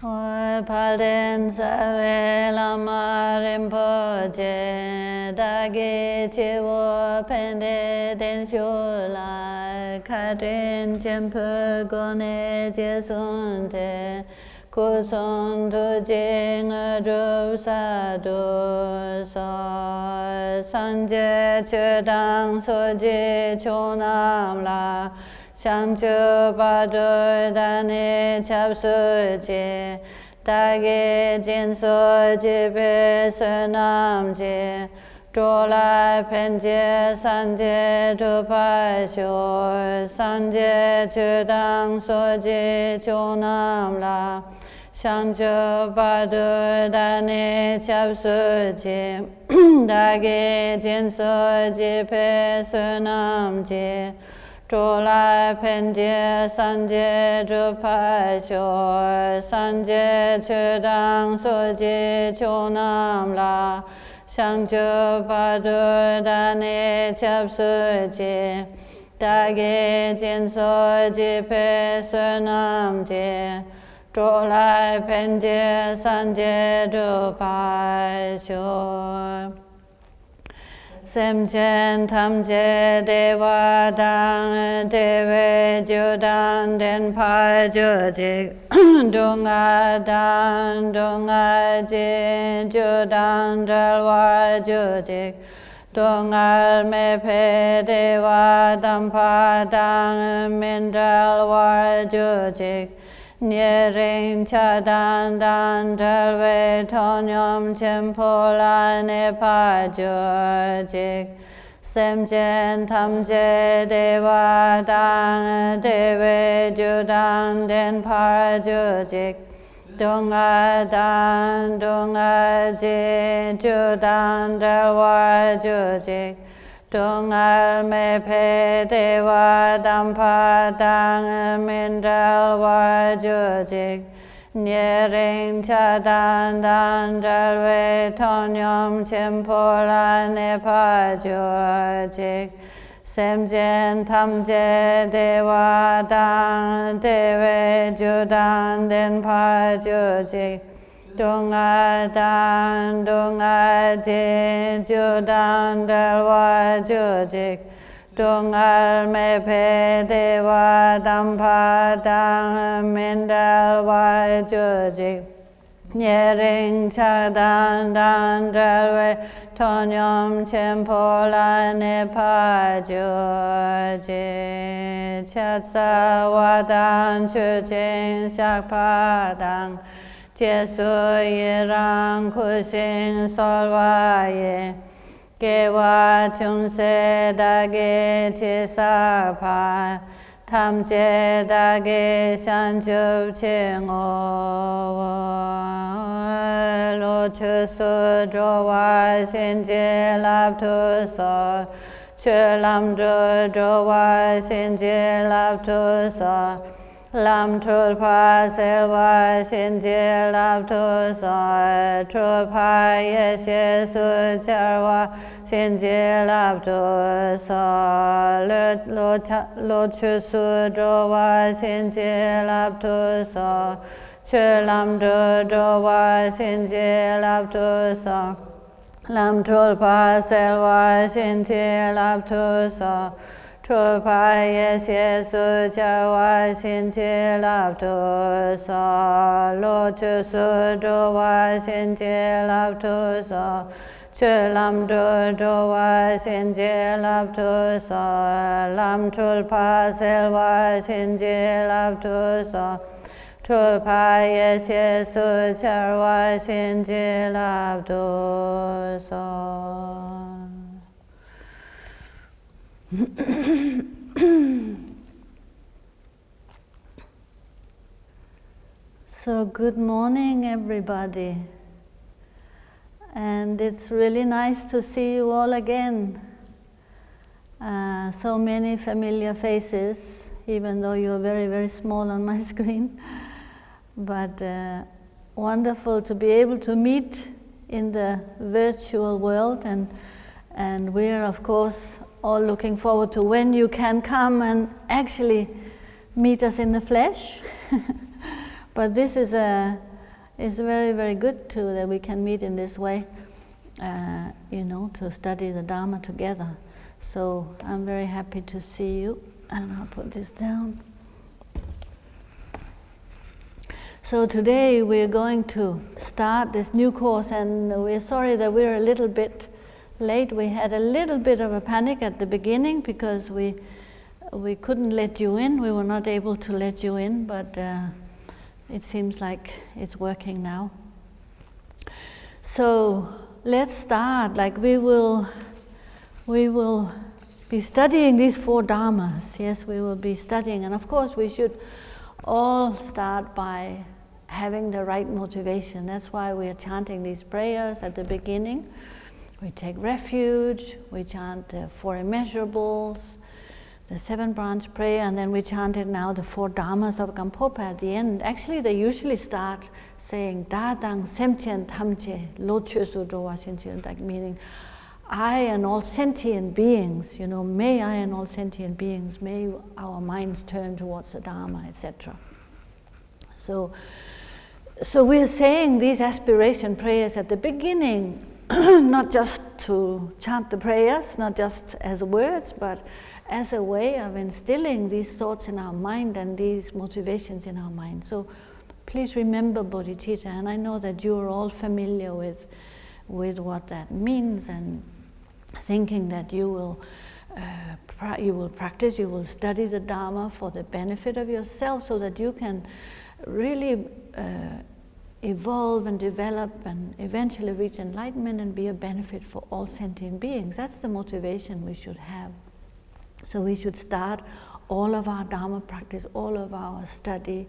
Palden Save Lama Rinpoche Dagi Chiwo Pende Den Shula Katrin Chempe Gone Jesunte Kusun Tu Jing Drup Sadu So Sanje Chudang Soji Chonam La Shangchu Padu Dani Chapsu Chi Dagi Jinsu Jibe Sunam Chi Drola Penje Sanje Tupai Shu Sanje Chudang Soji Chonam La Shangchu Padu Dani Chapsu Chi Dagi Jinsu Jibe Sunam Chi Drola Penje Sanje Drupai Shu Sanje Chudang Soji Chonam La Shangchu Padu Dani Chapsu Chi Dagi Jinso Jipe Sunam Chi Drola Penje Sanje Drupai Shu Semchen Tamche Deva Dang Deve Judan Den Pai Jujik Dunga Dan Dunga Jin Judan Jalwa Jujik Dungal Mepe Deva Dampa Dang Mindal War Jujik Nyering Chadan Dan Dalwe Tonyom Chempola Nepa Jujik Semchen Tamje Deva Dang Deve Judan Den Par Jujik Dunga Dan Dunga Jin Judan Dalwa Jujik Dungal Mepe Deva Dampa Dang Mindal War Jujik Nyering Chadan Dan Dalwe Tonyom Chempola Nepa Jujik Semchen Tamje Deva Dang Deve Judan Den Par Jujik Dunga Dan Dunga Jin Judan Dalwa Jujik Dungal Mepe Deva Dampa Dang Mindal War Jujik Nyering Chadan Dan Dalwe Tonyom Chempola Nepa Jujik Chatsa Wadan Chuching Shakpa Dang Jesu Yirang Kushing Solwa Ye Gewa Chungse Dagi Chisapa Tamche Dagi Shanjub Chingo Lo Chusu Drowa Shinje Lab Tu So Chulam Drowa Shinje Lab Tu So Lam Trulpa Selva Shinje Lab Tu So Trulpa Yeshe Su Charwa Shinje Lab Tu So Lo Chusu Drowa Shinje Lab Tu So Chulam Drowa Shinje Lab Tu So Lam Trulpa Selva Shinje Lab Tu So Trulpa Yeshe Su Charwa Shinje Lab Tu So Lo Chusu Drowa Shinje Lab Tu So Chulam Drowa Shinje Lab Tu So Lam Trulpa Selva Shinje Lab Tu So Trulpa Yeshe Su Charwa Shinje Lab Tu So So good morning everybody, and it's really nice to see you all again. So many familiar faces, even though you're very, very small on my screen. But wonderful to be able to meet in the virtual world, and we're of course all looking forward to when you can come and actually meet us in the flesh. But this is a it's very, very good too that we can meet in this way, to study the Dharma together. So I'm very happy to see you, and I'll put this down. So today we're going to start this new course, and we're sorry that we're a little bit late. We had a little bit of a panic at the beginning because we couldn't let you in. We were not able to let you in, but it seems like it's working now. So let's start. Like we will be studying these 4 dharmas. Yes, we will be studying, and of course we should all start by having the right motivation. That's why we are chanting these prayers at the beginning. We take refuge, we chant the 4 immeasurables, the 7-branch prayer, and then we chanted now the 4 Dharmas of Gampopa at the end. Actually, they usually start saying Dadang Semchen Tamche Loche Sudrowa Shinchen, like meaning I and all sentient beings, may I and all sentient beings, may our minds turn towards the Dharma, etc. So we're saying these aspiration prayers at the beginning, not just to chant the prayers, not just as words, but as a way of instilling these thoughts in our mind and these motivations in our mind. So please remember bodhicitta, and I know that you are all familiar with what that means, and thinking that you will practice, you will study the Dharma for the benefit of yourself, so that you can really evolve and develop and eventually reach enlightenment and be a benefit for all sentient beings. That's the motivation we should have. So we should start all of our Dharma practice, all of our study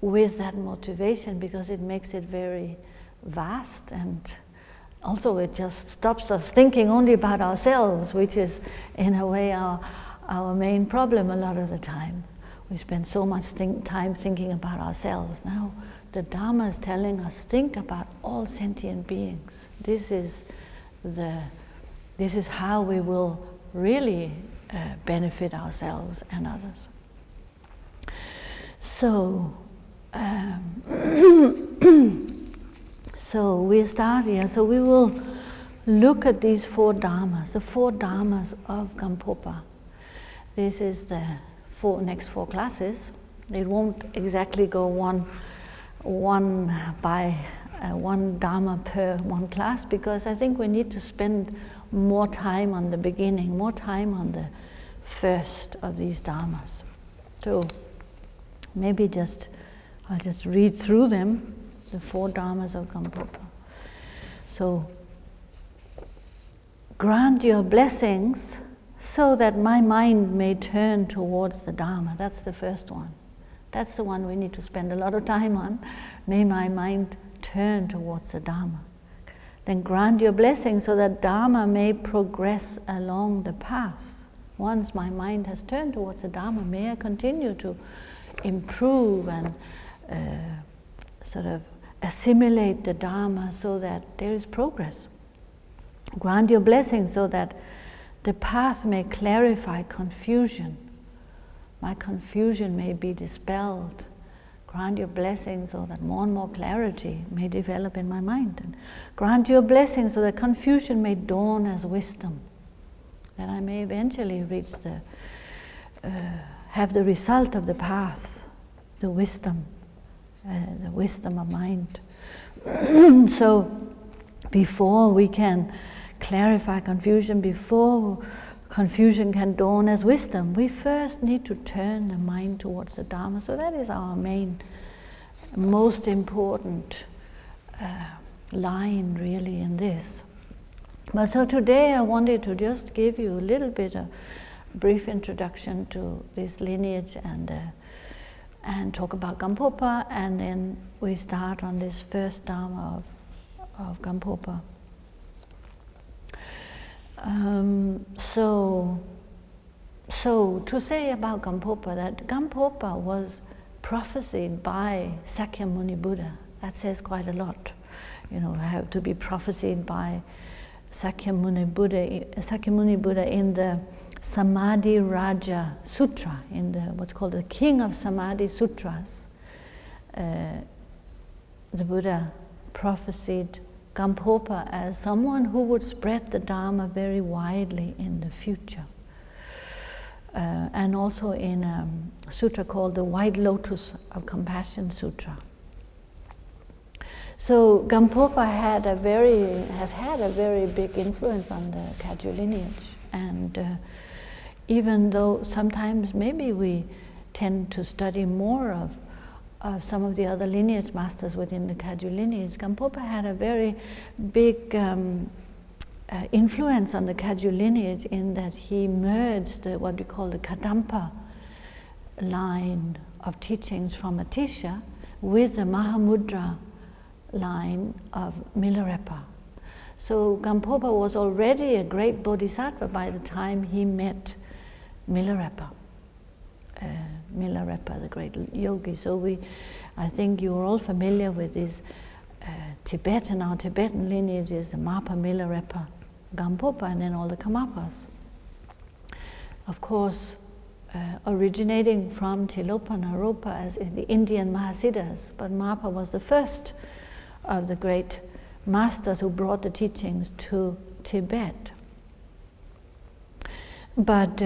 with that motivation, because it makes it very vast, and also it just stops us thinking only about ourselves, which is in a way our main problem a lot of the time. We spend so much time thinking about ourselves. Now the Dharma is telling us, think about all sentient beings. This is how we will really benefit ourselves and others. So, so we start here. So we will look at these 4 dharmas, the 4 dharmas of Gampopa. This is the next 4 classes. It won't exactly go one dharma per 1 class, because I think we need to spend more time on the beginning, more time on the first of these dharmas. So maybe I'll just read through them, the 4 dharmas of Gampopa. So, grant your blessings so that my mind may turn towards the Dharma. That's the first one. That's the one we need to spend a lot of time on. May my mind turn towards the Dharma. Then grant your blessings so that Dharma may progress along the path. Once my mind has turned towards the Dharma, may I continue to improve and sort of assimilate the Dharma so that there is progress. Grant your blessings so that the path may clarify confusion. My confusion may be dispelled. Grant your blessings so that more and more clarity may develop in my mind. And grant your blessings so that confusion may dawn as wisdom, that I may eventually reach have the result of the path, the wisdom of mind. So before we can clarify confusion, before confusion can dawn as wisdom, we first need to turn the mind towards the Dharma. So that is our most important line really in this. But so today I wanted to just give you a little bit of brief introduction to this lineage and talk about Gampopa, and then we start on this first Dharma of Gampopa. So to say about Gampopa, that Gampopa was prophesied by Sakyamuni Buddha. That says quite a lot. Have to be prophesied by Sakyamuni Buddha in the Samadhi Raja Sutra, in the what's called the King of Samadhi Sutras. the Buddha prophesied Gampopa as someone who would spread the Dharma very widely in the future. And also in a sutra called the White Lotus of Compassion Sutra. So Gampopa has had a very big influence on the Kagyu lineage, and even though sometimes maybe we tend to study more of some of the other lineage masters within the Kagyu lineage, Gampopa had a very big influence on the Kagyu lineage in that he merged what we call the Kadampa line of teachings from Atisha with the Mahamudra line of Milarepa. So Gampopa was already a great bodhisattva by the time he met Milarepa. Milarepa, the great yogi. So I think you're all familiar with this our Tibetan lineage is the Mapa, Milarepa, Gampopa, and then all the Karmapas. Of course, originating from Tilopa Naropa as in the Indian Mahasiddhas, but Mapa was the first of the great masters who brought the teachings to Tibet. But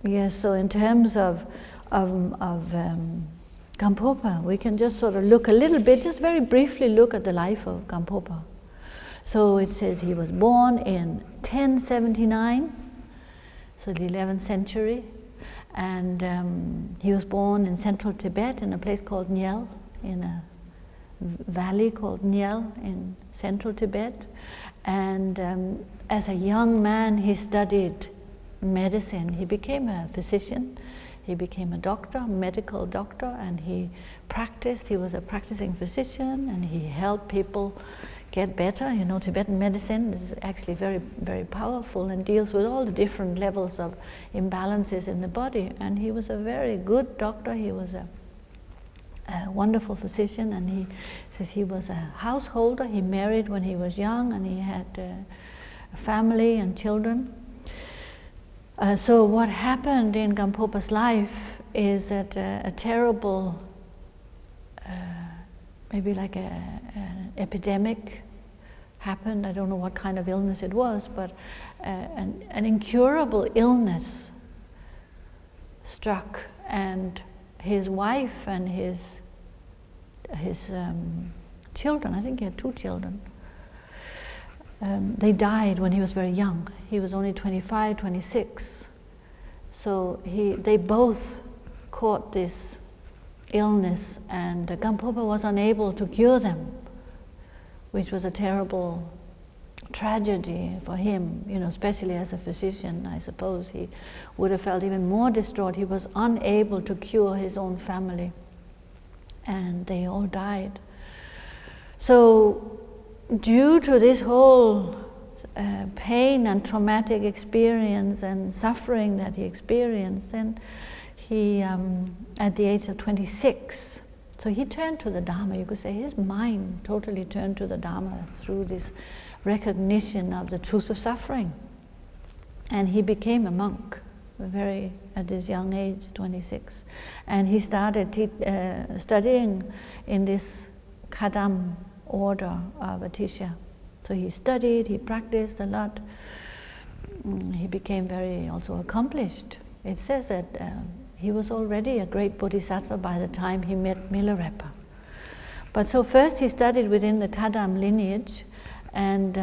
yes, so in terms of Gampopa, we can just sort of look a little bit, just very briefly look at the life of Gampopa. So it says he was born in 1079, so the 11th century, and he was born in central Tibet in a place called Nyel, in a valley called Nyel in central Tibet. And as a young man, he studied medicine. He became a physician, he became a doctor, a medical doctor, and he practiced. He was a practicing physician, and he helped people get better. You know, Tibetan medicine is actually very, very powerful and deals with all the different levels of imbalances in the body. And he was a very good doctor. He was a wonderful physician, and he says he was a householder. He married when he was young, and he had a family and children. So what happened in Gampopa's life is that a terrible, maybe like an epidemic happened. I don't know what kind of illness it was, but an incurable illness struck, and his wife and his children, I think he had 2 children, they died when he was very young. He was only 25, 26. So they both caught this illness, and Gampopa was unable to cure them, which was a terrible tragedy for him, you know, especially as a physician. I suppose he would have felt even more distraught. He was unable to cure his own family, and they all died. So due to this whole pain and traumatic experience and suffering that he experienced, then he, at the age of 26, so he turned to the Dharma. You could say his mind totally turned to the Dharma through this recognition of the truth of suffering. And he became a monk at this young age, 26. And he started studying in this Kadam order of Atisha. So he studied, he practiced a lot. He became very also accomplished. It says that he was already a great bodhisattva by the time he met Milarepa. But so first he studied within the Kadam lineage, and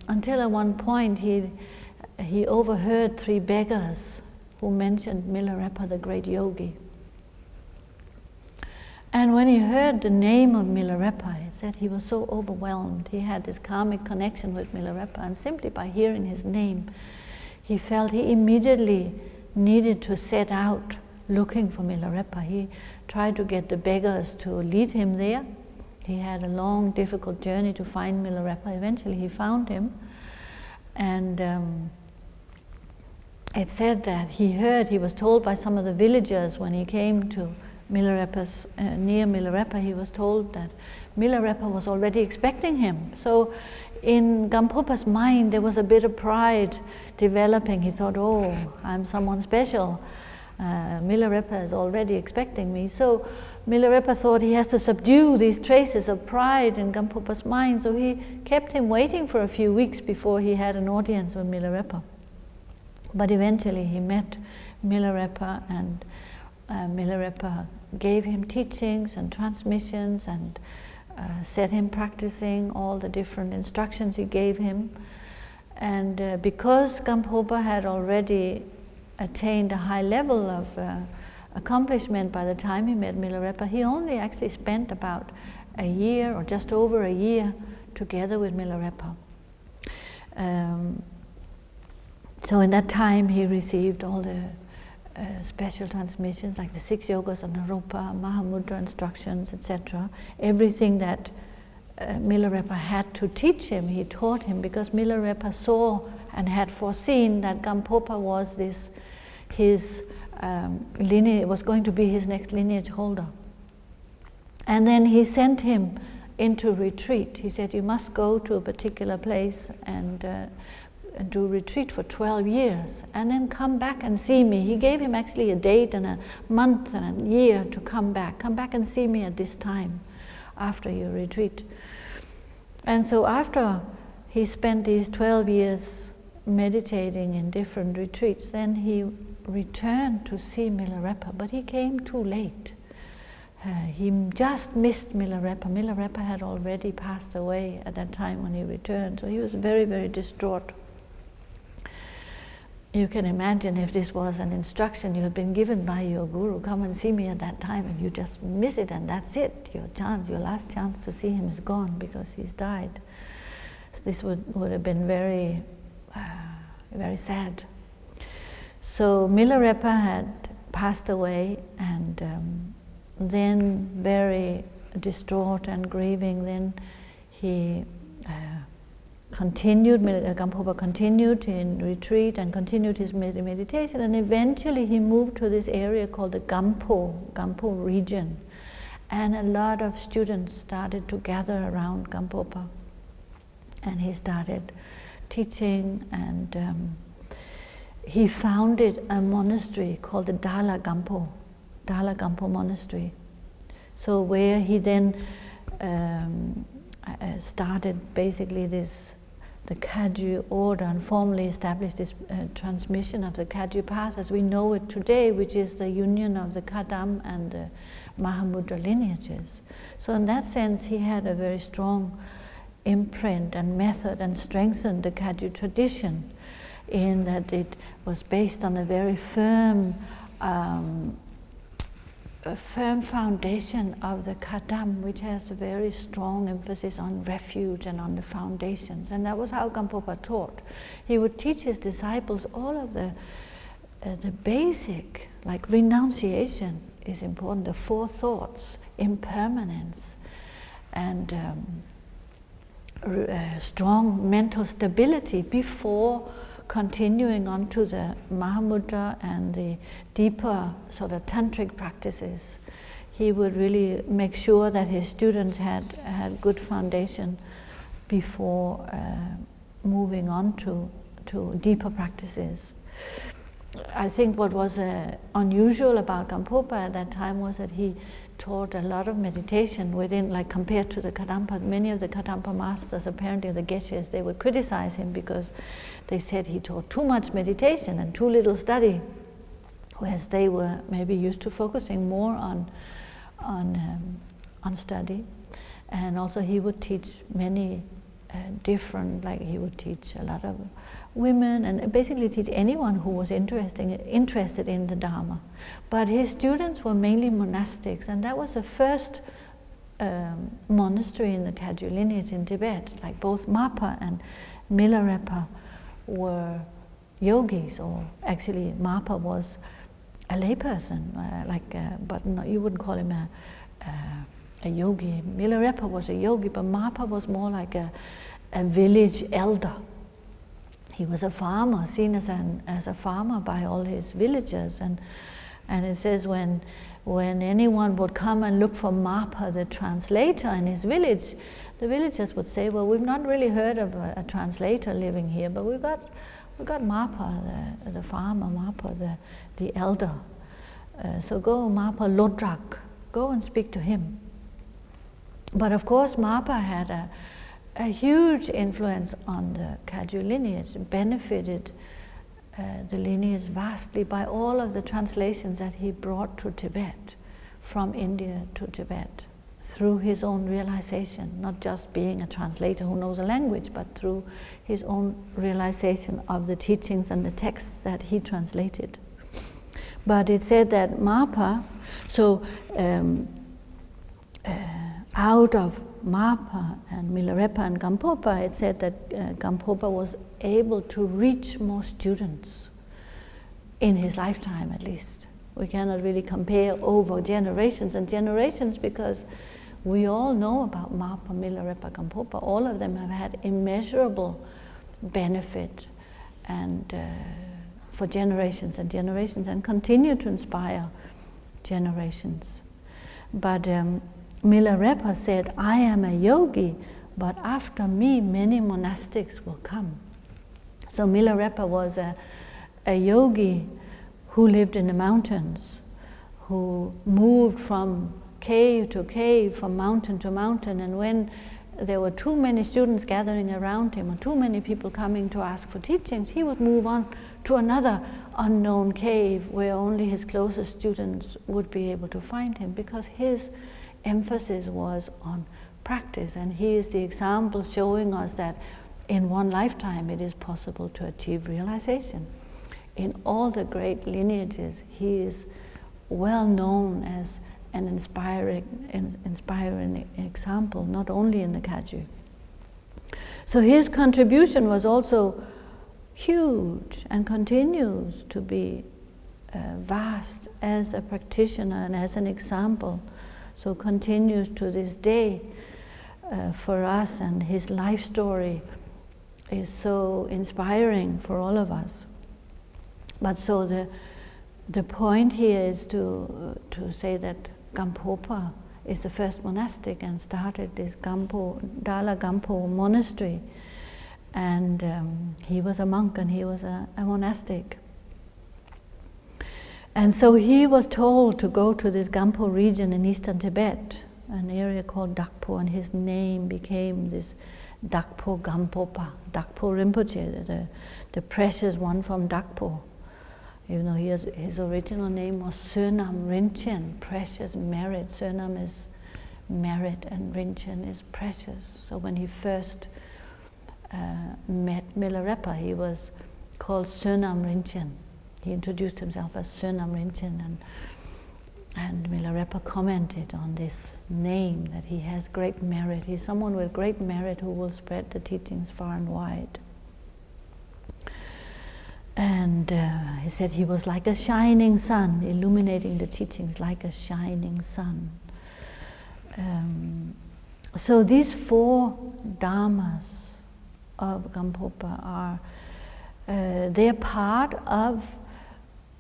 until at one point he overheard 3 beggars who mentioned Milarepa, the great yogi. And when he heard the name of Milarepa, he said he was so overwhelmed. He had this karmic connection with Milarepa, and simply by hearing his name, he felt he immediately needed to set out looking for Milarepa. He tried to get the beggars to lead him there. He had a long, difficult journey to find Milarepa. Eventually he found him, and it said that he was told by some of the villagers when he came to Milarepa's, near Milarepa, he was told that Milarepa was already expecting him. So in Gampopa's mind there was a bit of pride developing. He thought, oh, I'm someone special. Milarepa is already expecting me. So Milarepa thought he has to subdue these traces of pride in Gampopa's mind, so he kept him waiting for a few weeks before he had an audience with Milarepa. But eventually he met Milarepa, and Milarepa gave him teachings and transmissions and set him practicing all the different instructions he gave him. And because Gampopa had already attained a high level of accomplishment by the time he met Milarepa, he only actually spent about a year or just over a year together with Milarepa. So in that time he received all the special transmissions, like the 6 yogas of Naropa, Mahamudra instructions, etc. Everything that Milarepa had to teach him, he taught him, because Milarepa saw and had foreseen that Gampopa was his lineage, was going to be his next lineage holder. And then he sent him into retreat. He said, you must go to a particular place and do retreat for 12 years, and then come back and see me. He gave him actually a date and a month and a year to come back. Come back and see me at this time, after your retreat. And so after he spent these 12 years meditating in different retreats, then he returned to see Milarepa, but he came too late. He just missed Milarepa. Milarepa had already passed away at that time when he returned, so he was very, very distraught. You can imagine if this was an instruction you had been given by your guru, come and see me at that time, and you just miss it, and that's it. Your chance, your last chance to see him is gone because he's died. So this would have been very, very sad. So Milarepa had passed away, and then very distraught and grieving, then he Gampopa continued in retreat and continued his meditation, and eventually he moved to this area called the Gampo region, and a lot of students started to gather around Gampopa, and he started teaching, and he founded a monastery called the Dala Gampo monastery. So where he then started basically the Kagyu order, and formally established this transmission of the Kagyu path as we know it today, which is the union of the Kadam and the Mahamudra lineages. So in that sense he had a very strong imprint and method, and strengthened the Kagyu tradition in that it was based on a very firm foundation of the Kadam, which has a very strong emphasis on refuge and on the foundations. And that was how Gampopa taught. He would teach his disciples all of the basic, like renunciation is important, the 4 thoughts, impermanence, and strong mental stability before continuing on to the Mahamudra and the deeper sort of tantric practices. He would really make sure that his students had good foundation before moving on to deeper practices. I think what was unusual about Gampopa at that time was that he taught a lot of meditation within, like compared to the Kadampa. Many of the Kadampa masters, apparently the Geshes, they would criticize him because they said he taught too much meditation and too little study, whereas they were maybe used to focusing more on study. And also he would teach many different, like he would teach a lot of women, and basically teach anyone who was interested in the Dharma. But his students were mainly monastics, and that was the first monastery in the Kagyu lineage in Tibet. Like both Mapa and Milarepa were yogis, or actually Mapa was a layperson, but no, you wouldn't call him a yogi. Milarepa was a yogi, but Mapa was more like a village elder. He was a farmer, seen as a farmer by all his villagers, and it says when anyone would come and look for Mapa, the translator, in his village, the villagers would say, well, we've not really heard of a translator living here, but we've got Mapa, the farmer, Mapa, the elder. So go Mapa Lodrak, go and speak to him. But of course Mapa had a huge influence on the Kagyu lineage, benefited the lineage vastly by all of the translations that he brought to Tibet, from India to Tibet, through his own realization, not just being a translator who knows a language, but through his own realization of the teachings and the texts that he translated. But it said that Mapa, so out of Mapa and Milarepa and Gampopa, it said that Gampopa was able to reach more students in his lifetime, at least. We cannot really compare over generations and generations, because we all know about Mapa, Milarepa, Gampopa. All of them have had immeasurable benefit and for generations and generations, and continue to inspire generations. But Milarepa said, I am a yogi, but after me many monastics will come. So Milarepa was a yogi who lived in the mountains, who moved from cave to cave, from mountain to mountain, and when there were too many students gathering around him, or too many people coming to ask for teachings, he would move on to another unknown cave where only his closest students would be able to find him, because his emphasis was on practice, and he is the example showing us that in one lifetime it is possible to achieve realization. In all the great lineages, he is well known as an inspiring example, not only in the Kagyu. So his contribution was also huge and continues to be vast as a practitioner and as an example. So continues to this day for us, and his life story is so inspiring for all of us. But so the point here is to say that Gampopa is the first monastic and started this Dala Gampo monastery, and he was a monk and he was a monastic. And so he was told to go to this Gampo region in eastern Tibet, an area called Dakpo, and his name became this Dakpo Gampopa, Dakpo Rinpoche, the precious one from Dakpo. You know, his original name was Sönam Rinchen, precious merit. Sönam is merit and Rinchen is precious. So when he first met Milarepa, he was called Sönam Rinchen. He introduced himself as Sönam Rinchen, and Milarepa commented on this name, that he has great merit. He's someone with great merit who will spread the teachings far and wide. And he said he was like a shining sun, illuminating the teachings like a shining sun. So these 4 dharmas of Gampopa are, they're part of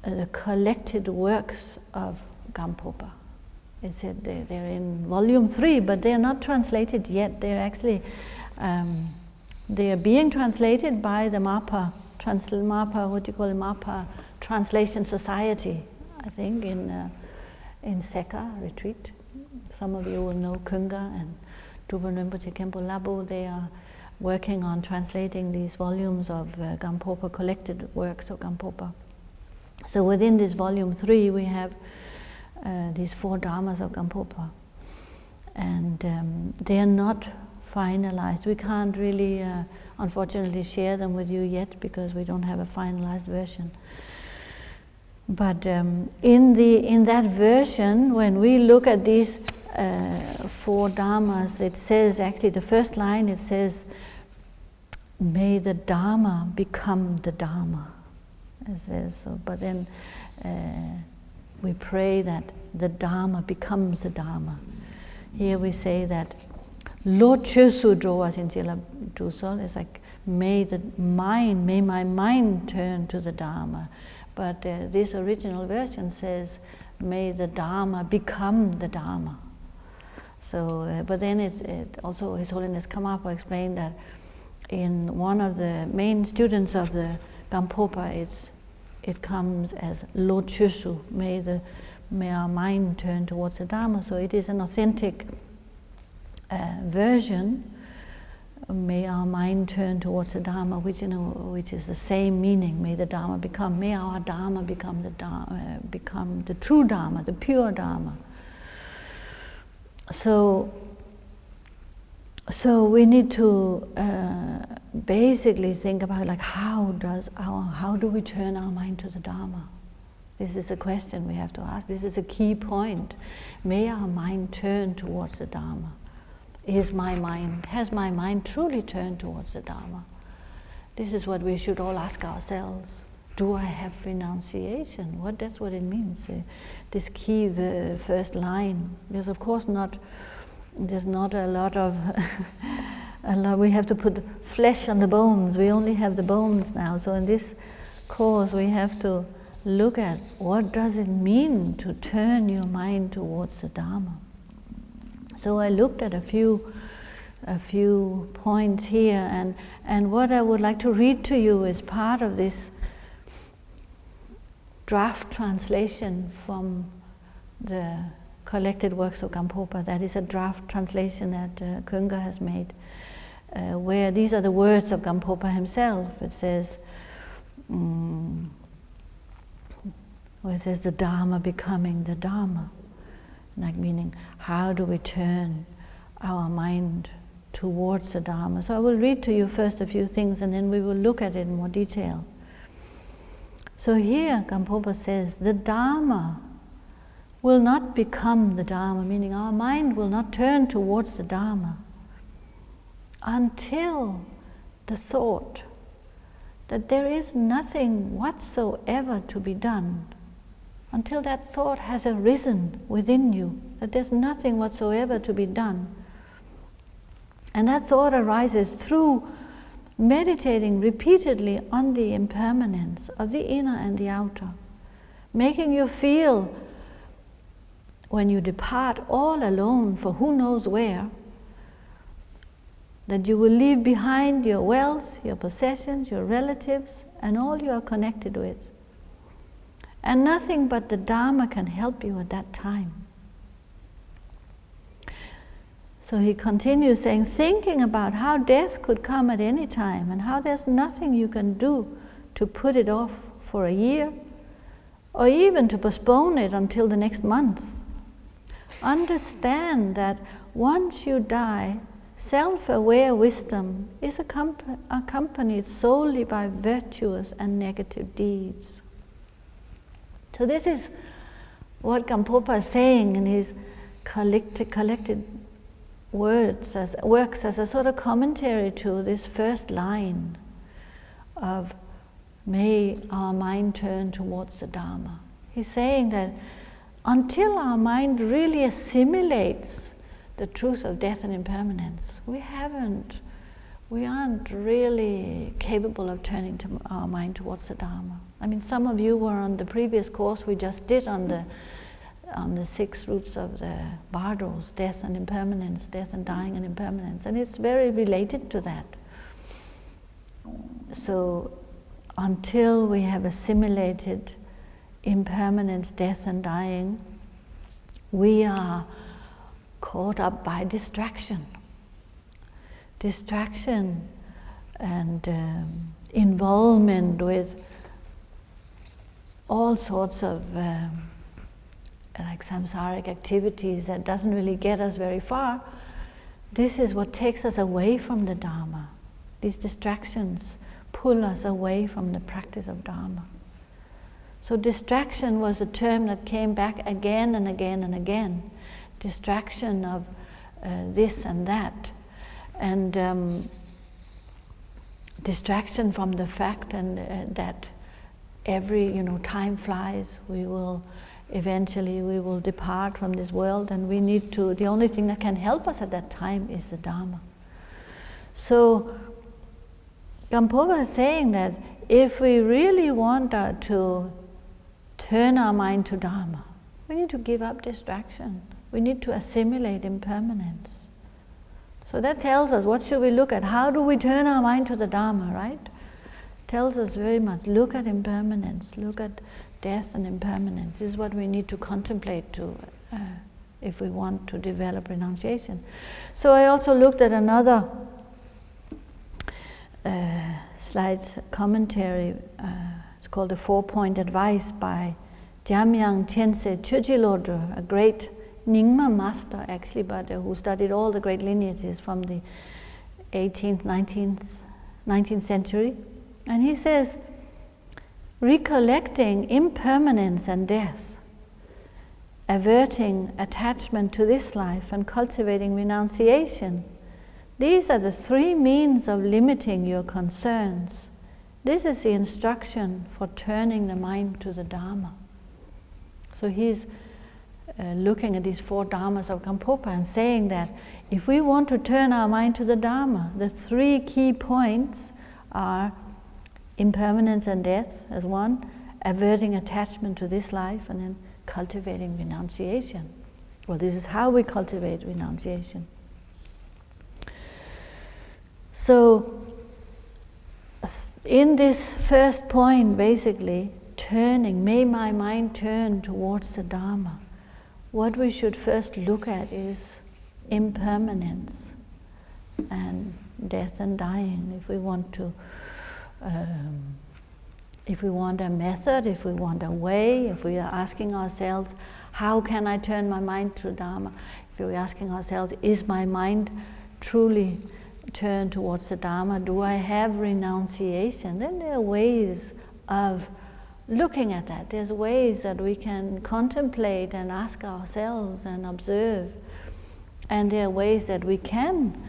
the collected works of Gampopa. It said they're in volume 3, but they're not translated yet. They're actually, they are being translated by the Mapa, Mapa Translation Society, I think, in Seka retreat. Some of you will know Kunga and Tuban Rinpoche Khenpo Labo. They are working on translating these volumes of Gampopa, collected works of Gampopa. So within this volume 3 we have these 4 dharmas of Gampopa, and they are not finalized. We can't really, unfortunately, share them with you yet because we don't have a finalized version. But in that version, when we look at these 4 dharmas, it says, actually the first line, it says, may the Dharma become the Dharma. It says so, but then we pray that the Dharma becomes the Dharma. Here we say that Lord Chesu Droas in Jila Dusol is like, may my mind turn to the Dharma. But this original version says, may the Dharma become the Dharma. So, but then it also, His Holiness Karmapa explained that in one of the main students of the Gampopa, it comes as Lo Chushu, may our mind turn towards the Dharma. So it is an authentic version. May our mind turn towards the Dharma, which is the same meaning. May the Dharma become. May our Dharma become the true Dharma, the pure Dharma. So we need to basically think about, like, how do we turn our mind to the Dharma? This is a question we have to ask. This is a key point. May our mind turn towards the Dharma. Has my mind truly turned towards the Dharma? This is what we should all ask ourselves. Do I have renunciation? That's what it means. This key first line. There's of course not a lot of we have to put flesh on the bones. We only have the bones now. So in this course we have to look at what does it mean to turn your mind towards the Dharma. So I looked at a few points here, and what I would like to read to you is part of this draft translation from the collected works of Gampopa. That is a draft translation that Kunga has made, where these are the words of Gampopa himself. It says, the Dharma becoming the Dharma. Like meaning, how do we turn our mind towards the Dharma? So I will read to you first a few things, and then we will look at it in more detail. So here Gampopa says, the Dharma will not become the Dharma, meaning our mind will not turn towards the Dharma until the thought that there is nothing whatsoever to be done, until that thought has arisen within you, that there's nothing whatsoever to be done. And that thought arises through meditating repeatedly on the impermanence of the inner and the outer, making you feel, when you depart all alone for who knows where, that you will leave behind your wealth, your possessions, your relatives, and all you are connected with. And nothing but the Dharma can help you at that time. So he continues saying, thinking about how death could come at any time and how there's nothing you can do to put it off for a year or even to postpone it until the next month. Understand that once you die, self-aware wisdom is accompanied solely by virtuous and negative deeds. So this is what Gampopa is saying in his collected works as a sort of commentary to this first line of may our mind turn towards the Dharma. He's saying that until our mind really assimilates the truth of death and impermanence, we aren't really capable of turning our mind towards the Dharma. I mean, some of you were on the previous course we just did on the 6 roots of the Bardos, death and impermanence, death and dying and impermanence, and it's very related to that. So until we have assimilated impermanence, death and dying, we are caught up by distraction. Distraction and involvement with all sorts of like samsaric activities that doesn't really get us very far. This is what takes us away from the Dharma. These distractions pull us away from the practice of Dharma. So distraction was a term that came back again and again and again. Distraction of this and that. And distraction from the fact that every, time flies. We will depart from this world, and we need to, the only thing that can help us at that time is the Dharma. So Gampopa is saying that if we really want to turn our mind to Dharma, we need to give up distraction. We need to assimilate impermanence. So that tells us, what should we look at? How do we turn our mind to the Dharma, right? tells us very much, look at impermanence, look at death and impermanence. This is what we need to contemplate to, if we want to develop renunciation. So I also looked at another slides commentary. It's called the 4-Point Advice by Jamyang Chense Chögyalodro, a great Nyingma master actually, but who studied all the great lineages from the 18th, 19th century. And he says, recollecting impermanence and death, averting attachment to this life, and cultivating renunciation, these are the 3 means of limiting your concerns. This is the instruction for turning the mind to the Dharma. So he's looking at these 4 Dharmas of Gampopa and saying that if we want to turn our mind to the Dharma, the 3 key points are impermanence and death as one, averting attachment to this life, and then cultivating renunciation. Well, this is how we cultivate renunciation. So, in this first point, basically, turning, may my mind turn towards the Dharma, what we should first look at is impermanence and death and dying. If we want to, if we want a method, if we want a way, if we are asking ourselves, how can I turn my mind to Dharma? If we're asking ourselves, is my mind truly turned towards the Dharma? Do I have renunciation? Then there are ways of looking at that. There's ways that we can contemplate and ask ourselves and observe. And there are ways that we can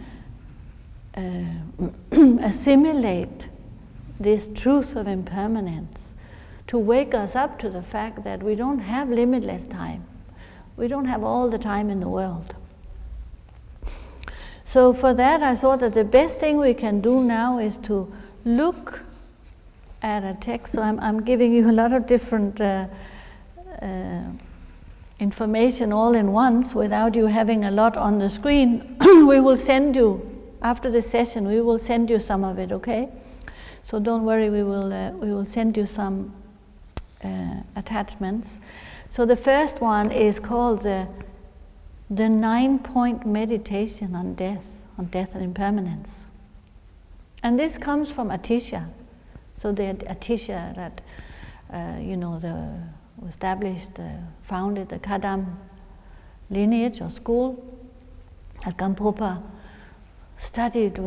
assimilate this truth of impermanence to wake us up to the fact that we don't have limitless time. We don't have all the time in the world. So for that, I thought that the best thing we can do now is to look at a text. So I'm giving you a lot of different information all in once without you having a lot on the screen. We will send you, after the session, we will send you some of it, okay? So don't worry, we will send you some attachments. So the first one is called the 9-point meditation on death and impermanence. And this comes from Atisha. So the Atisha that, founded the Kadam lineage or school at Gampopa, studied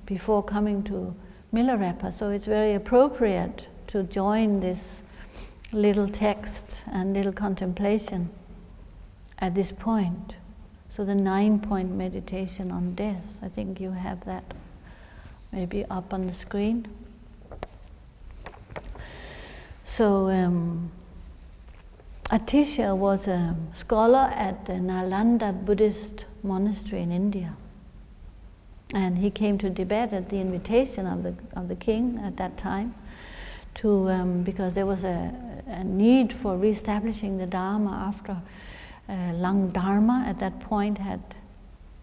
before coming to Milarepa. So it's very appropriate to join this little text and little contemplation at this point. So the 9-point meditation on death, I think you have that maybe up on the screen. So Atisha was a scholar at the Nalanda Buddhist monastery in India. And he came to Tibet at the invitation of the king at that time, because there was a need for reestablishing the Dharma after Lang Dharma at that point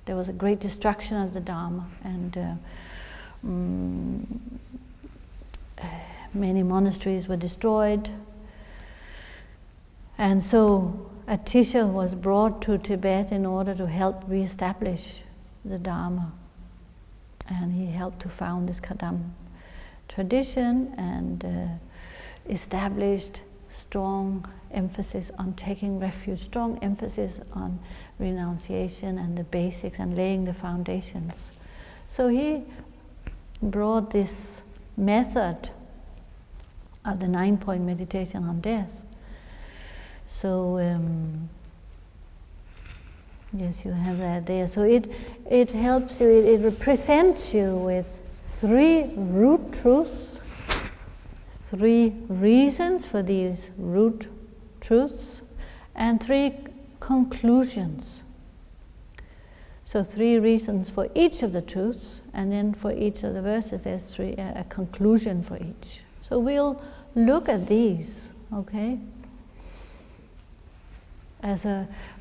there was a great destruction of the Dharma, and many monasteries were destroyed. And so Atisha was brought to Tibet in order to help reestablish the Dharma. And he helped to found this Kadam tradition and established strong emphasis on taking refuge, strong emphasis on renunciation and the basics and laying the foundations. So he brought this method of the 9-point meditation on death. So yes, you have that there. So it helps you, it represents you with 3 root truths, 3 reasons for these root truths, and 3 conclusions. So 3 reasons for each of the truths, and then for each of the verses there's a conclusion for each. So we'll look at these, okay?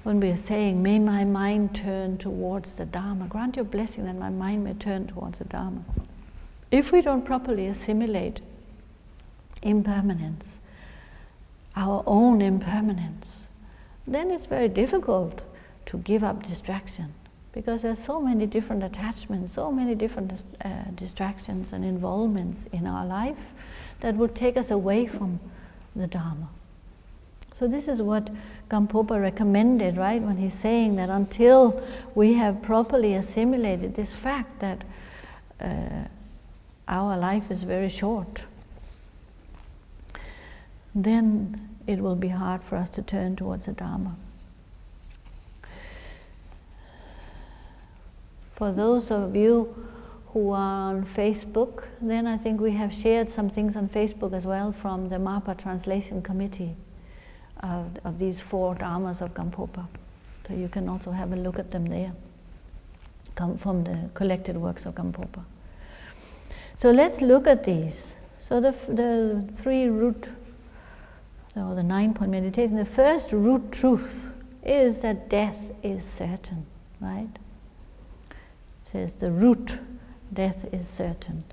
When we are saying, may my mind turn towards the Dharma, grant your blessing that my mind may turn towards the Dharma. If we don't properly assimilate impermanence, our own impermanence, then it's very difficult to give up distraction, because there's so many different attachments, so many different distractions and involvements in our life that will take us away from the Dharma. So this is what Gampopa recommended, right, when he's saying that until we have properly assimilated this fact that our life is very short, then it will be hard for us to turn towards the Dharma. For those of you who are on Facebook, then I think we have shared some things on Facebook as well from the Mapa Translation Committee of these 4 Dharmas of Gampopa. So you can also have a look at them there, come from the collected works of Gampopa. So let's look at these. So the 3 root, or the 9-point meditation, the first root truth is that death is certain, right? It says the root, death is certain.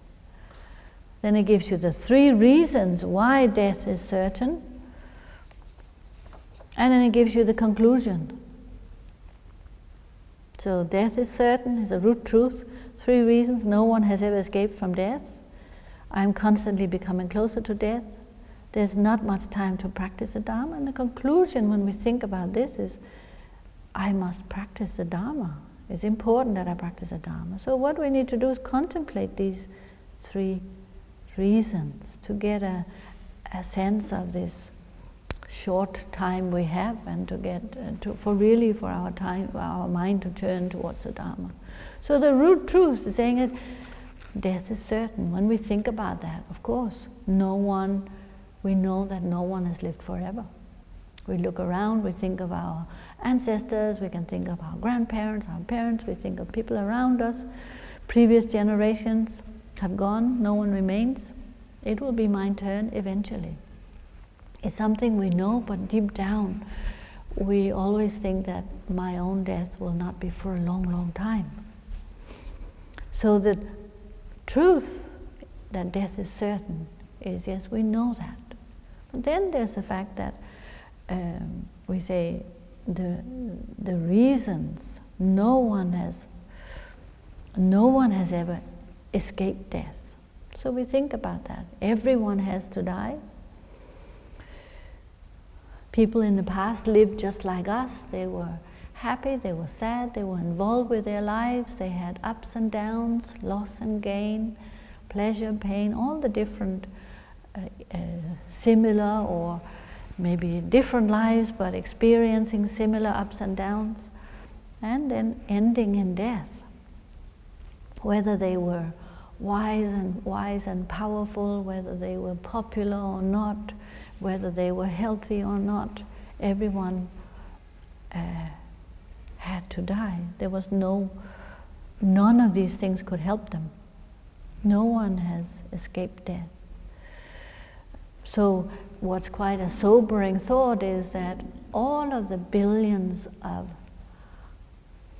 Then it gives you the 3 reasons why death is certain, and then it gives you the conclusion. So death is certain is a root truth. 3 reasons: no one has ever escaped from death. I'm constantly becoming closer to death. There's not much time to practice the Dharma. And the conclusion when we think about this is, I must practice the Dharma. It's important that I practice the Dharma. So what we need to do is contemplate these 3 reasons to get a sense of this short time we have, and to get for our mind to turn towards the Dharma. So the root truth is saying that death is certain. When we think about that, of course, we know that no one has lived forever. We look around, we think of our ancestors, we can think of our grandparents, our parents, we think of people around us. Previous generations have gone, no one remains. It will be my turn eventually. It's something we know, but deep down we always think that my own death will not be for a long, long time. So the truth that death is certain is, yes, we know that. But then there's the fact that we say the reasons no one has ever escaped death. So we think about that. Everyone has to die. People in the past lived just like us. They were happy, they were sad, they were involved with their lives, they had ups and downs, loss and gain, pleasure, pain, all the different similar or maybe different lives, but experiencing similar ups and downs, and then ending in death. Whether they were wise and powerful, whether they were popular or not, whether they were healthy or not, everyone had to die. There was none of these things could help them. No one has escaped death. So what's quite a sobering thought is that all of the billions of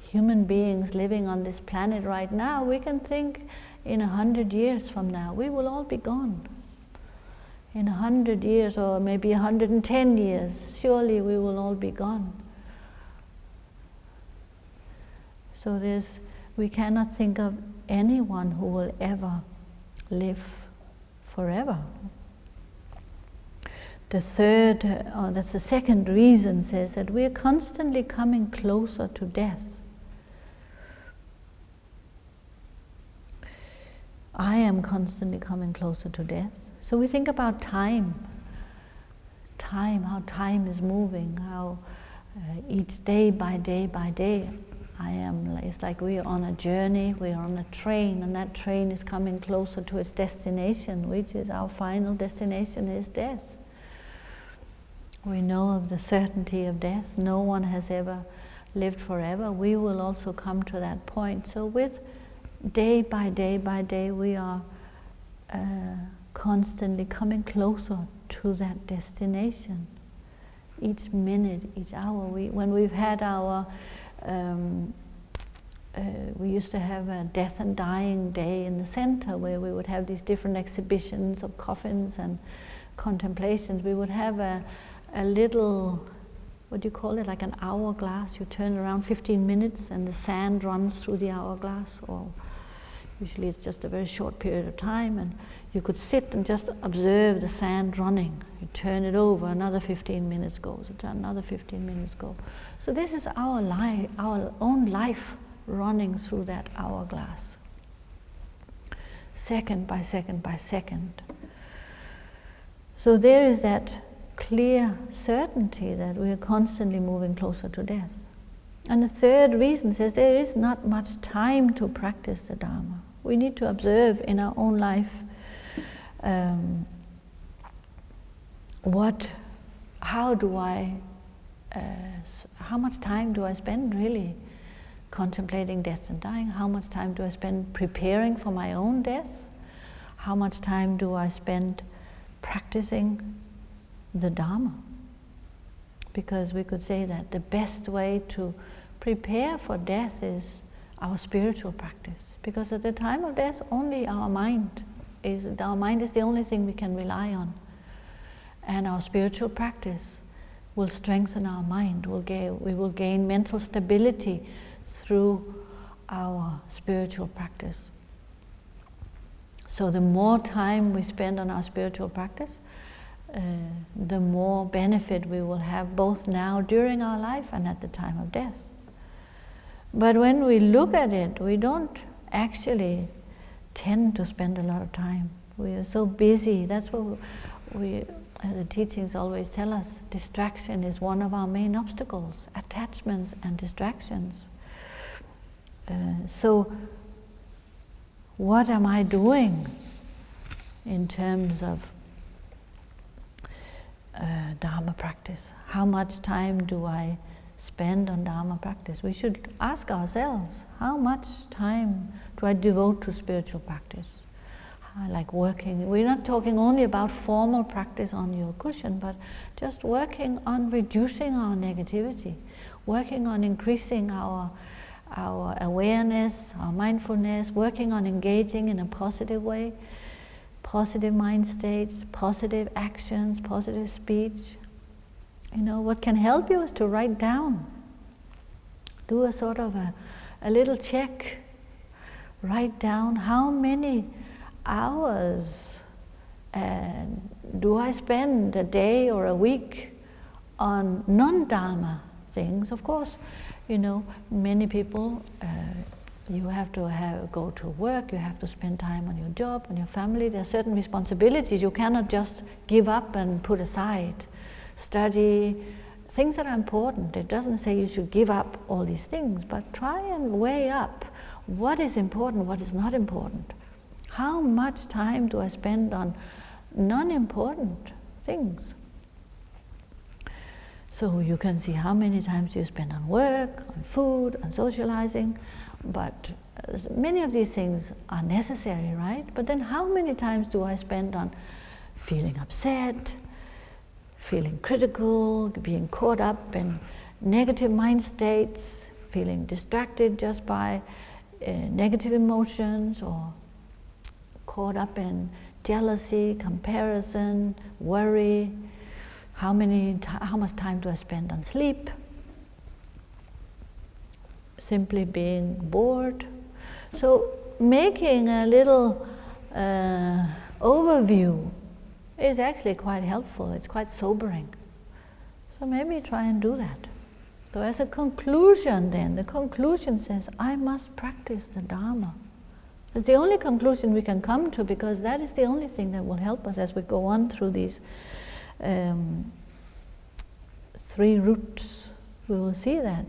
human beings living on this planet right now, we can think in 100 years from now, we will all be gone. In 100 years or maybe 110 years, surely we will all be gone. So we cannot think of anyone who will ever live forever. That's the second reason, says that we are constantly coming closer to death. I am constantly coming closer to death. So we think about time, how time is moving, how each day by day, it's like we are on a journey, we are on a train, and that train is coming closer to its destination, which is our final destination is death. We know of the certainty of death. No one has ever lived forever. We will also come to that point. So with day by day, we are constantly coming closer to that destination. Each minute, each hour. When we've had our, we used to have a death and dying day in the center where we would have these different exhibitions of coffins, and contemplations, we would have a little, what do you call it, like an hourglass. You turn around 15 minutes and the sand runs through the hourglass, or usually it's just a very short period of time, and you could sit and just observe the sand running. You turn it over, another 15 minutes goes, another 15 minutes go. So this is our life, our own life running through that hourglass, second by second by second. So there is that clear certainty that we are constantly moving closer to death. And the third reason says there is not much time to practice the Dharma. We need to observe in our own life how much time do I spend really contemplating death and dying? How much time do I spend preparing for my own death? How much time do I spend practicing the Dharma? Because we could say that the best way to prepare for death is our spiritual practice. Because at the time of death, only our mind is the only thing we can rely on. And our spiritual practice will strengthen our mind. We will gain mental stability through our spiritual practice. So the more time we spend on our spiritual practice, the more benefit we will have both now during our life and at the time of death. But when we look at it, we don't actually tend to spend a lot of time. We are so busy. That's what the teachings always tell us. Distraction is one of our main obstacles, attachments and distractions. So what am I doing in terms of Dharma practice? How much time do I spend on Dharma practice? We should ask ourselves, how much time do I devote to spiritual practice? Like working, we're not talking only about formal practice on your cushion, but just working on reducing our negativity, working on increasing our awareness, our mindfulness, working on engaging in a positive way, positive mind states, positive actions, positive speech. You know, what can help you is to write down. Do a sort of a little check. Write down how many hours do I spend a day or a week on non-Dharma things. Of course, you know, many people, you have to go to work, you have to spend time on your job, on your family. There are certain responsibilities you cannot just give up and put aside. Study, things that are important. It doesn't say you should give up all these things, but try and weigh up what is important, what is not important. How much time do I spend on non-important things? So you can see how many times you spend on work, on food, on socializing, but many of these things are necessary, right? But then how many times do I spend on feeling upset, feeling critical, being caught up in negative mind states, feeling distracted just by negative emotions, or caught up in jealousy, comparison, worry? How much time do I spend on sleep? Simply being bored? So making a little overview is actually quite helpful. It's quite sobering. So maybe try and do that. So as a conclusion then, the conclusion says, I must practice the Dharma. It's the only conclusion we can come to, because that is the only thing that will help us as we go on through these 3 routes. We will see that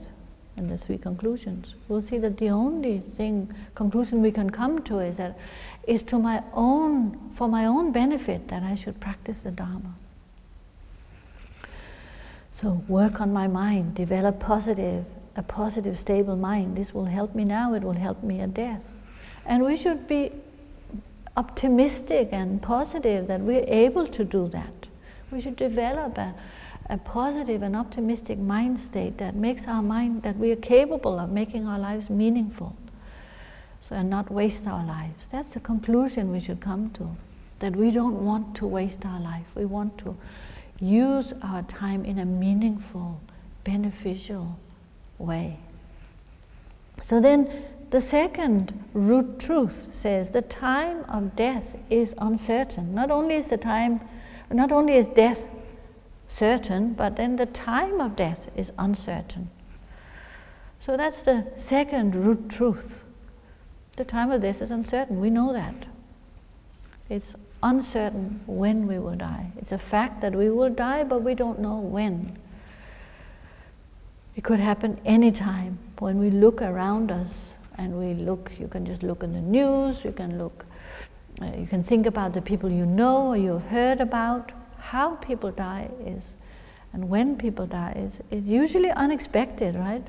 in the 3 conclusions. We'll see that the only conclusion we can come to is that it's for my own benefit that I should practice the Dharma. So work on my mind, develop a positive, stable mind. This will help me now, it will help me at death. And we should be optimistic and positive that we're able to do that. We should develop a positive and optimistic mind state that makes our mind, that we are capable of making our lives meaningful, so and not waste our lives. That's the conclusion we should come to. that we don't want to waste our life. We want to use our time in a meaningful, beneficial way. So then the second root truth says the time of death is uncertain. Not only is death certain, but then the time of death is uncertain. So that's the second root truth. The time of death is uncertain. We know that. It's uncertain when we will die. It's a fact that we will die, but we don't know when. It could happen any time. When we look around us and we look, you can just look in the news, you can think about the people you know or you've heard about. How people die is, and when people die is usually unexpected, right?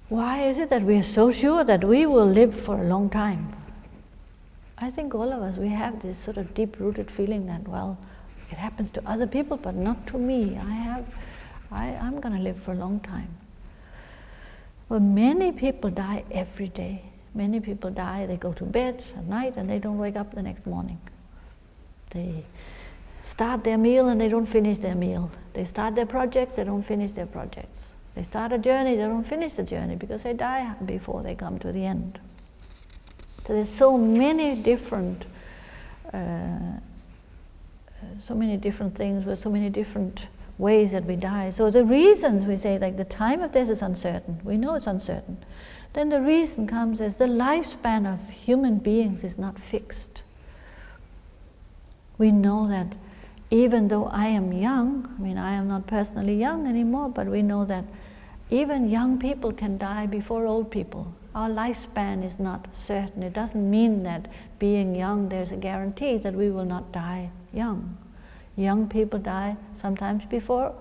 Why is it that we are so sure that we will live for a long time? I think all of us, we have this sort of deep-rooted feeling that, well, it happens to other people, but not to me. I'm going to live for a long time. Well, many people die every day. Many people die, they go to bed at night and they don't wake up the next morning. They start their meal and they don't finish their meal. They start their projects, they don't finish their projects. They start a journey, they don't finish the journey because they die before they come to the end. So there's so many different things with so many different ways that we die. So the reasons we say, like, the time of death is uncertain. We know it's uncertain. Then the reason comes as the lifespan of human beings is not fixed. We know that even though I am young, I mean, I am not personally young anymore, but we know that even young people can die before old people. Our lifespan is not certain. It doesn't mean that being young, there's a guarantee that we will not die young. Young people die sometimes before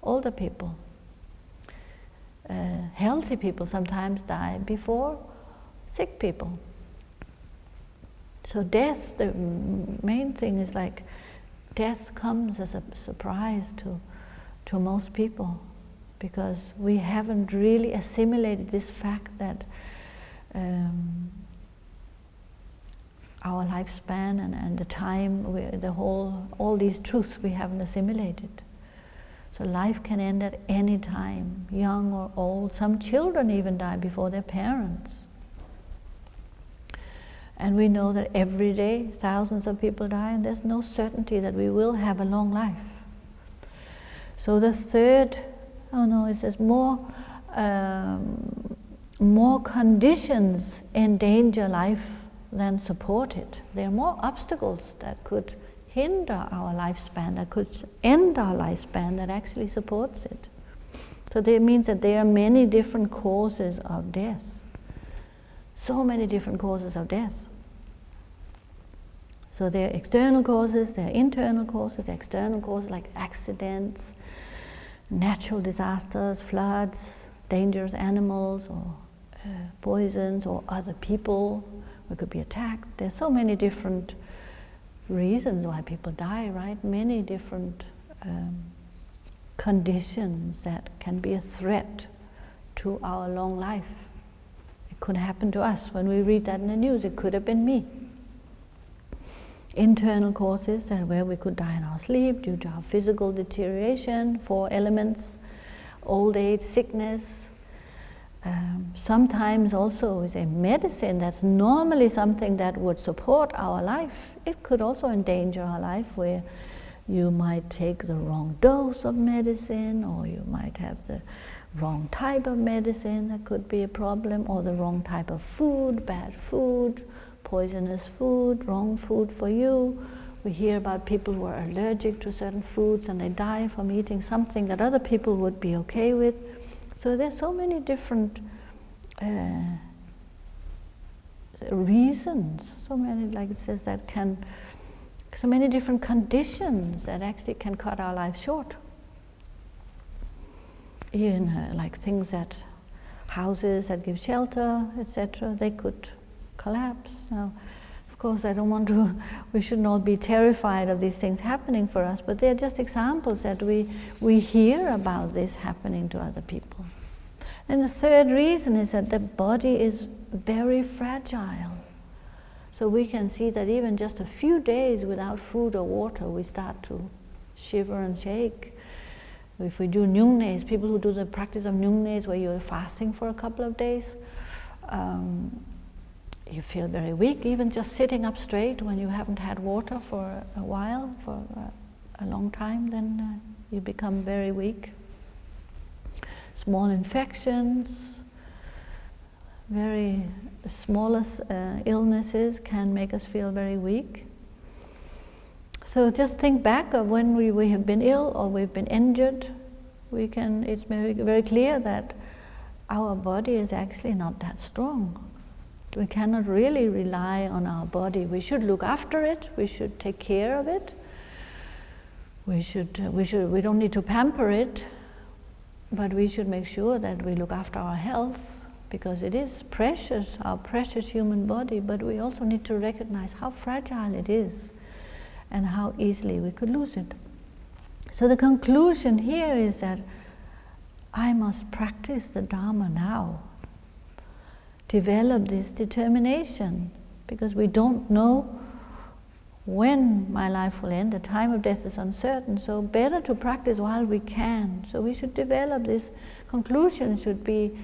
older people. Healthy people sometimes die before sick people. So death, the main thing is like death comes as a surprise to most people, because we haven't really assimilated this fact that our lifespan and the time, all these truths we haven't assimilated. So life can end at any time, young or old. Some children even die before their parents. And we know that every day thousands of people die, and there's no certainty that we will have a long life. So the third, it says more conditions endanger life than support it. There are more obstacles that could hinder our lifespan, that could end our lifespan, that actually supports it. So that means that there are many different causes of death. So many different causes of death. So there are external causes, there are internal causes. The external causes like accidents, natural disasters, floods, dangerous animals, or poisons, or other people. We could be attacked. There's so many different reasons why people die, right? Many different conditions that can be a threat to our long life. It could happen to us. When we read that in the news, it could have been me. Internal causes, where we could die in our sleep due to our physical deterioration, 4 elements, old age, sickness. Sometimes also is a medicine that's normally something that would support our life. It could also endanger our life, where you might take the wrong dose of medicine, or you might have the wrong type of medicine. That could be a problem, or the wrong type of food, bad food, poisonous food, wrong food for you. We hear about people who are allergic to certain foods and they die from eating something that other people would be okay with. So there's so many different reasons, so many, like it says, so many different conditions that actually can cut our life short. Like things that, houses that give shelter, etc., they could collapse. Now, of course, we shouldn't all be terrified of these things happening for us, but they're just examples that we hear about this happening to other people. And the third reason is that the body is very fragile. So we can see that even just a few days without food or water, we start to shiver and shake. If we do nyungnes, people who do the practice of nyungnes, where you're fasting for a couple of days, you feel very weak, even just sitting up straight when you haven't had water for a while, for a long time, then you become very weak. Small infections, very smallest illnesses can make us feel very weak. So just think back of when we have been ill or we've been injured. It's very, very clear that our body is actually not that strong. We cannot really rely on our body. We should look after it. We should take care of it. We don't need to pamper it, but we should make sure that we look after our health, because it is precious, our precious human body, but we also need to recognize how fragile it is and how easily we could lose it. So the conclusion here is that I must practice the Dharma now. Develop this determination, because we don't know when my life will end. The time of death is uncertain, so better to practice while we can. So we should develop this. Conclusion should be,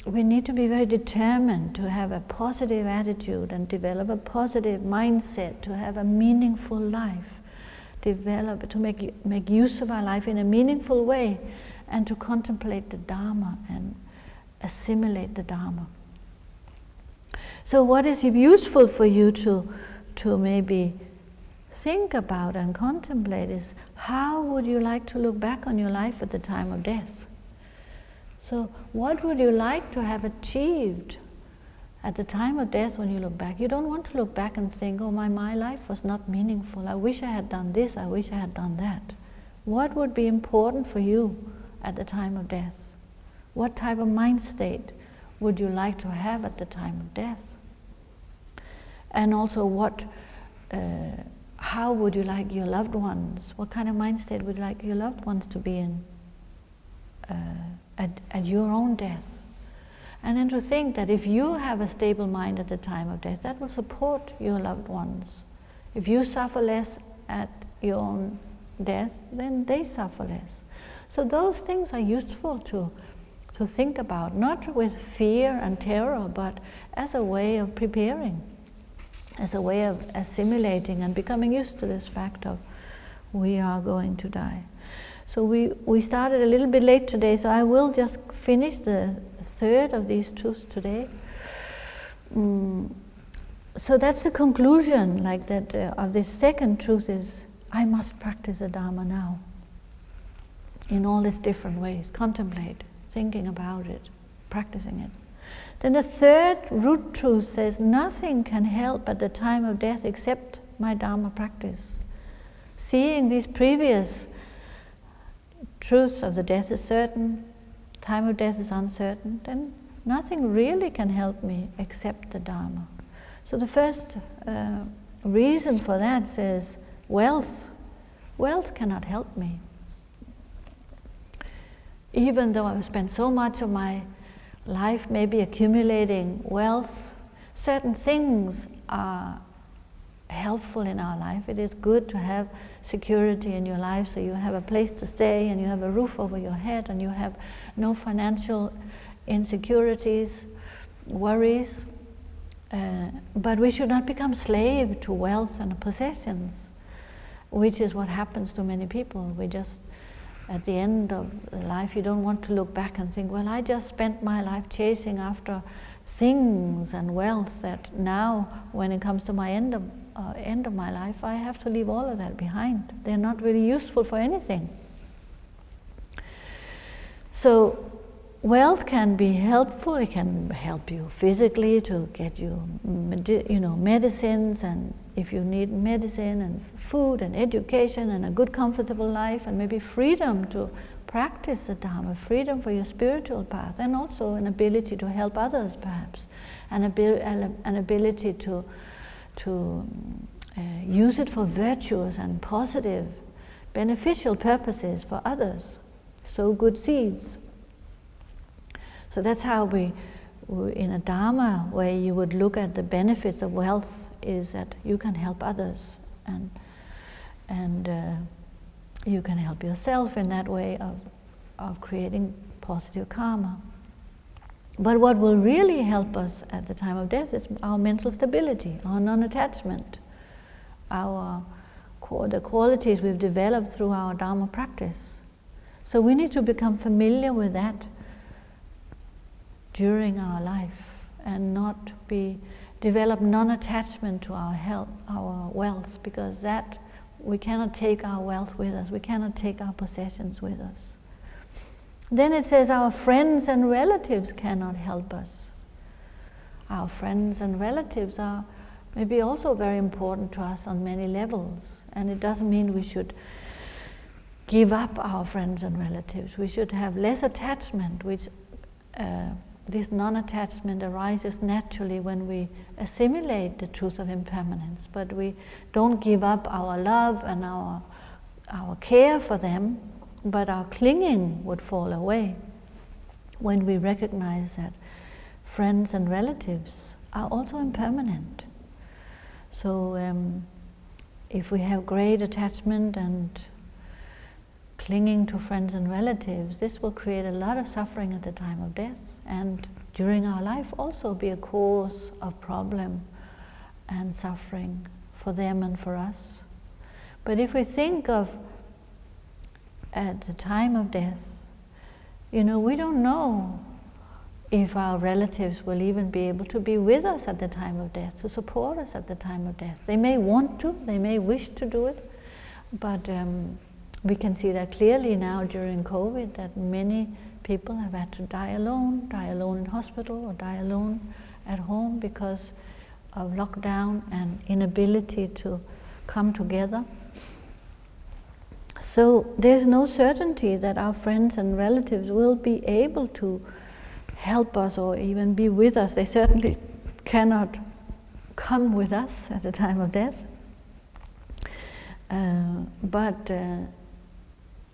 we need to be very determined to have a positive attitude and develop a positive mindset, to have a meaningful life, to make use of our life in a meaningful way, and to contemplate the Dharma and assimilate the Dharma. So what is useful for you to maybe think about and contemplate is, how would you like to look back on your life at the time of death? So what would you like to have achieved at the time of death when you look back? You don't want to look back and think, oh, my life was not meaningful. I wish I had done this, I wish I had done that. What would be important for you at the time of death? What type of mind state would you like to have at the time of death? And also, how would you like your loved ones, what kind of mind state would you like your loved ones to be in at your own death? And then to think that if you have a stable mind at the time of death, that will support your loved ones. If you suffer less at your own death, then they suffer less. So those things are useful to think about, not with fear and terror, but as a way of preparing, as a way of assimilating and becoming used to this fact of we are going to die. So we started a little bit late today, so I will just finish the third of these truths today. So that's the conclusion, like that, of this second truth is, I must practice the Dharma now. In all these different ways, contemplate, thinking about it, practicing it. Then the third root truth says, nothing can help at the time of death except my Dharma practice. Seeing these previous truths of the death is certain, time of death is uncertain, then nothing really can help me except the Dharma. So the first reason for that says, wealth. Wealth cannot help me. Even though I've spent so much of my life maybe accumulating wealth, certain things are helpful in our life. It is good to have security in your life, so you have a place to stay and you have a roof over your head and you have no financial insecurities, worries. But we should not become slave to wealth and possessions, which is what happens to many people. We just, at the end of life, you don't want to look back and think, well, I just spent my life chasing after things and wealth that now, when it comes to my end of my life, I have to leave all of that behind. They're not really useful for anything. So wealth can be helpful. It can help you physically to get you, medicines, and if you need medicine and food and education and a good comfortable life, and maybe freedom to practice the Dharma, freedom for your spiritual path, and also an ability to help others perhaps, an ability to use it for virtuous and positive, beneficial purposes for others, sow good seeds. So that's how we in a Dharma way you would look at the benefits of wealth is that you can help others, and you can help yourself in that way of creating positive karma. But what will really help us at the time of death is our mental stability, our non-attachment, the qualities we've developed through our Dharma practice. So we need to become familiar with that during our life and not develop non-attachment to our health, our wealth, because that we cannot take our wealth with us, we cannot take our possessions with us. Then it says our friends and relatives cannot help us. Our friends and relatives are maybe also very important to us on many levels, and it doesn't mean we should give up our friends and relatives. We should have less attachment, which this non-attachment arises naturally when we assimilate the truth of impermanence, but we don't give up our love and our care for them, but our clinging would fall away when we recognize that friends and relatives are also impermanent. So if we have great attachment and clinging to friends and relatives, this will create a lot of suffering at the time of death, and during our life also be a cause of problem and suffering for them and for us. But if we think of at the time of death, we don't know if our relatives will even be able to be with us at the time of death, to support us at the time of death. They may want to, they may wish to do it, but we can see that clearly now during COVID, that many people have had to die alone in hospital or die alone at home because of lockdown and inability to come together. So there's no certainty that our friends and relatives will be able to help us or even be with us. They certainly cannot come with us at the time of death. But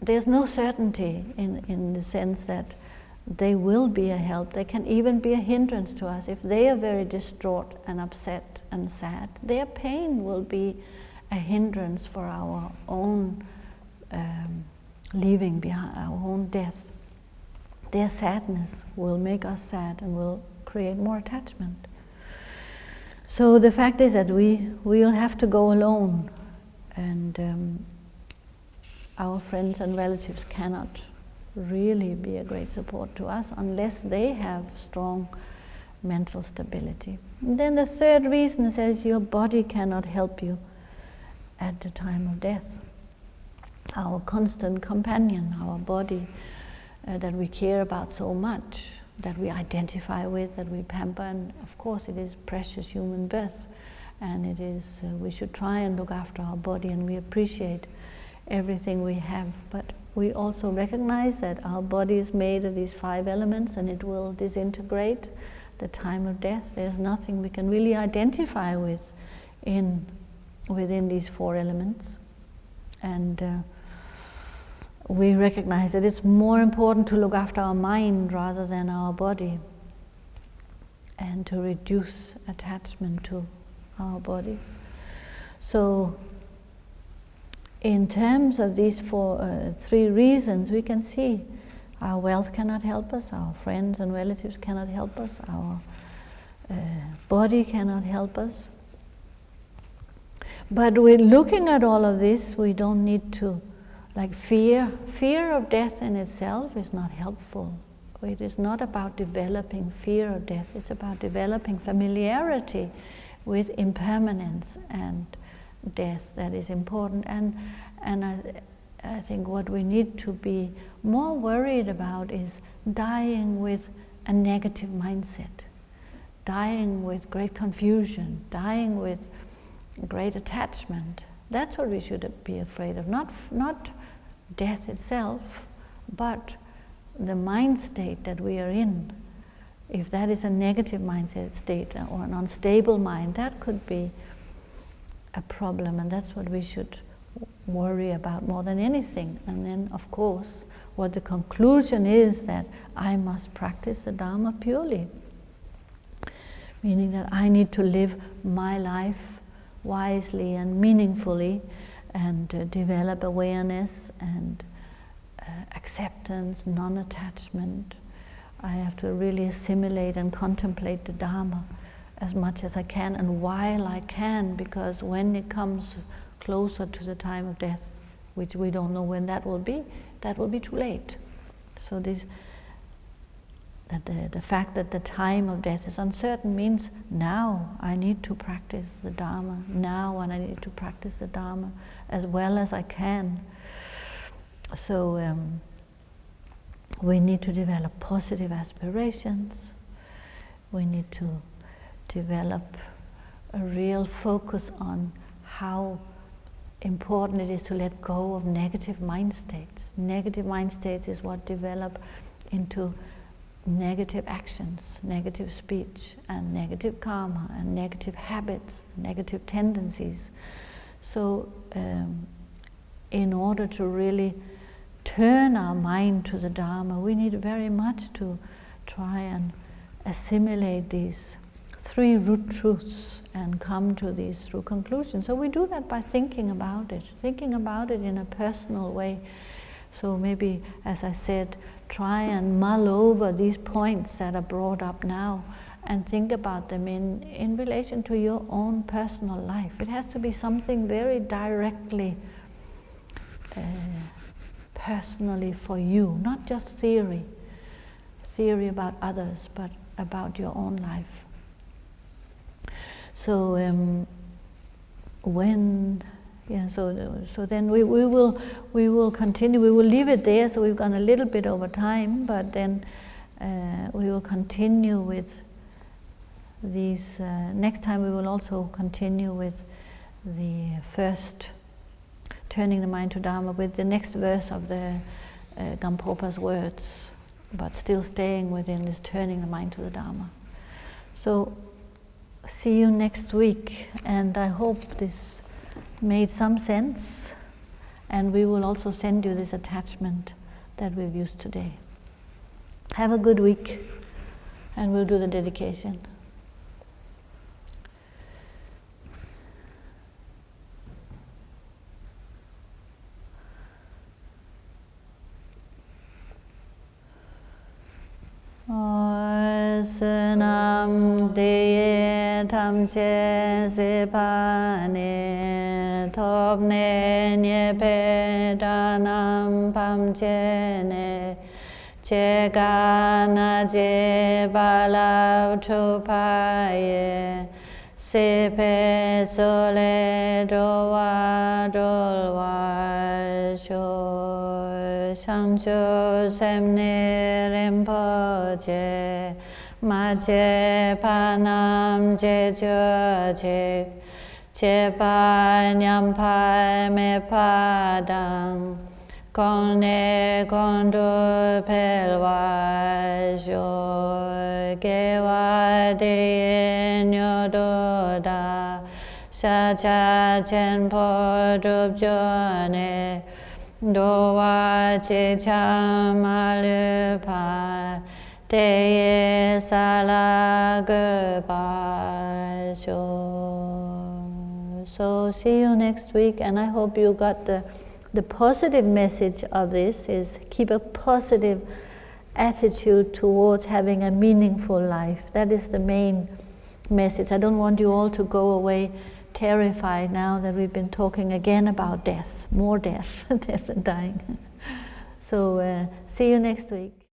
there's no certainty in the sense that they will be a help. They can even be a hindrance to us. If they are very distraught and upset and sad, their pain will be a hindrance for our own leaving behind, our own death. Their sadness will make us sad and will create more attachment. So the fact is that we will have to go alone, and our friends and relatives cannot really be a great support to us unless they have strong mental stability. And then the third reason says your body cannot help you at the time of death. Our constant companion, our body that we care about so much, that we identify with, that we pamper, and of course it is precious human birth, and it is we should try and look after our body, and we appreciate everything we have, but we also recognize that our body is made of these 5 elements and it will disintegrate the time of death. There's nothing we can really identify with within these 4 elements, and we recognize that it's more important to look after our mind rather than our body, and to reduce attachment to our body. So in terms of these 3 reasons, we can see our wealth cannot help us, our friends and relatives cannot help us, our body cannot help us. But we're looking at all of this, we don't need to, like fear of death in itself is not helpful. It is not about developing fear of death, it's about developing familiarity with impermanence and death that is important. And I think what we need to be more worried about is dying with a negative mindset, dying with great confusion, dying with great attachment. That's what we should be afraid of, not death itself, but the mind state that we are in. If that is a negative mindset state or an unstable mind, that could be a problem, and that's what we should worry about more than anything. And then, of course, what the conclusion is that I must practice the Dharma purely. meaning that I need to live my life wisely and meaningfully, and develop awareness and acceptance, non-attachment. I have to really assimilate and contemplate the Dharma as much as I can, and while I can, because when it comes closer to the time of death, which we don't know when that will be too late. So the fact that the time of death is uncertain means now I need to practice the Dharma, now and I need to practice the Dharma as well as I can. So we need to develop positive aspirations. We need to develop a real focus on how important it is to let go of negative mind states. Negative mind states is what develop into negative actions, negative speech, and negative karma, and negative habits, negative tendencies. So in order to really turn our mind to the Dharma, we need very much to try and assimilate these three root truths and come to these through conclusions. So we do that by thinking about it in a personal way. So maybe, as I said, try and mull over these points that are brought up now and think about them in relation to your own personal life. It has to be something very directly personally for you, not just theory about others, but about your own life. So so then we will continue. We will leave it there. So we've gone a little bit over time, but then we will continue with these. Next time we will also continue with the first turning the mind to Dharma, with the next verse of the Gampopa's words, but still staying within this turning the mind to the Dharma. So see you next week, and I hope this made some sense, and we will also send you this attachment that we've used today. Have a good week, and we'll do the dedication. Sunam de tamche sepane topne nye pedanam pamche ne chegana je balav tupaye sepe sole dowa dolwa sho samcho semne rimpoche mache panam je chik che pa nyam pa me padang konne kondu pelwa sho gewa de nyodo da sha cha chen po drup jone dowa chik cha malu pa Teye sala gopa sho. So see you next week, and I hope you got the positive message of this is keep a positive attitude towards having a meaningful life. That is the main message. I don't want you all to go away terrified now that we've been talking again about death, more death, death and dying. So see you next week.